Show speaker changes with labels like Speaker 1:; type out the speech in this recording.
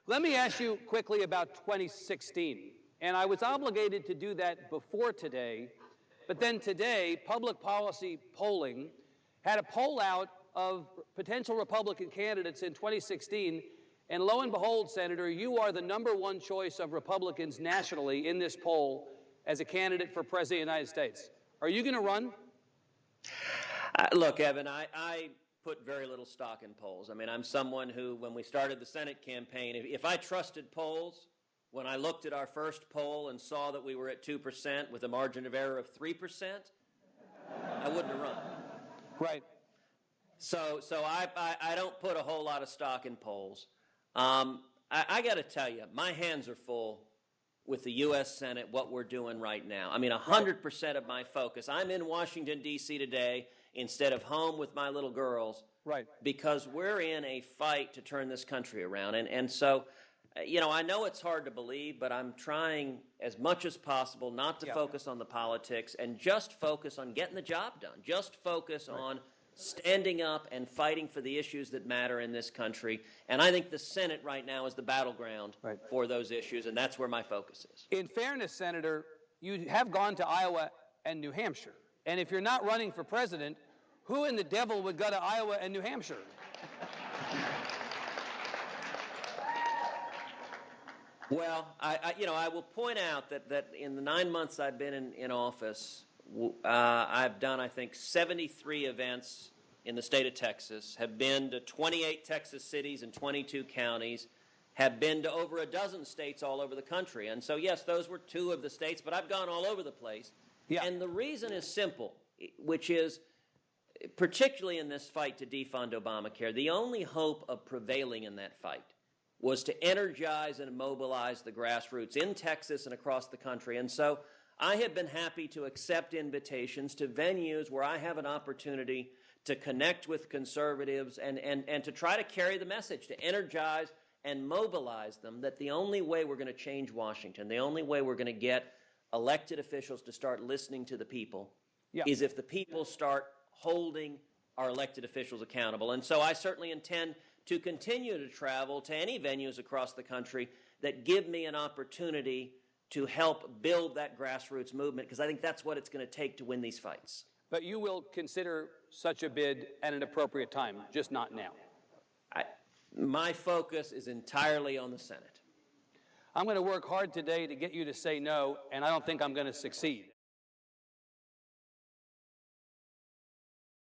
Speaker 1: Let me ask you quickly about 2016. And I was obligated to do that before today, but then today, public policy polling had a poll out of potential Republican candidates in 2016, and lo and behold, Senator, you are the #1 choice of Republicans nationally in this poll as a candidate for President of the United States. Are you going to run?
Speaker 2: Look, Evan, I put very little stock in polls. I mean, I'm someone who, when we started the Senate campaign, if I trusted polls, when I looked at our first poll and saw that we were at 2% with a margin of error of 3%, I wouldn't have run.
Speaker 1: Right.
Speaker 2: So I don't put a whole lot of stock in polls. I got to tell you, my hands are full with the U.S. Senate, what we're doing right now. I mean, 100% of my focus. I'm in Washington, D.C. today instead of home with my little girls.
Speaker 1: Right.
Speaker 2: Because we're in a fight to turn this country around. And so, you know, I know it's hard to believe, but I'm trying as much as possible not to focus on the politics and just focus on getting the job done. Just focus on standing up and fighting for the issues that matter in this country. And I think the Senate right now is the battleground for those issues, and that's where my focus is.
Speaker 1: In fairness, Senator, you have gone to Iowa and New Hampshire. And if you're not running for president, who in the devil would go to Iowa and New Hampshire?
Speaker 2: Well, I will point out that in the 9 months I've been in office, I've done, I think, 73 events in the state of Texas, have been to 28 Texas cities and 22 counties, have been to over a dozen states all over the country. And so, yes, those were 2 of the states, but I've gone all over the place. Yeah. And the reason is simple, which is, particularly in this fight to defund Obamacare, the only hope of prevailing in that fight was to energize and mobilize the grassroots in Texas and across the country. And so I have been happy to accept invitations to venues where I have an opportunity to connect with conservatives and to try to carry the message, to energize and mobilize them that the only way we're going to change Washington, the only way we're going to get elected officials to start listening to the people is if the people start holding our elected officials accountable. And so I certainly intend to continue to travel to any venues across the country that give me an opportunity to help build that grassroots movement, because I think that's what it's going to take to win these fights.
Speaker 1: But you will consider such a bid at an appropriate time, just not now.
Speaker 2: My focus is entirely on the Senate.
Speaker 1: I'm going to work hard today to get you to say no, and I don't think I'm going to succeed.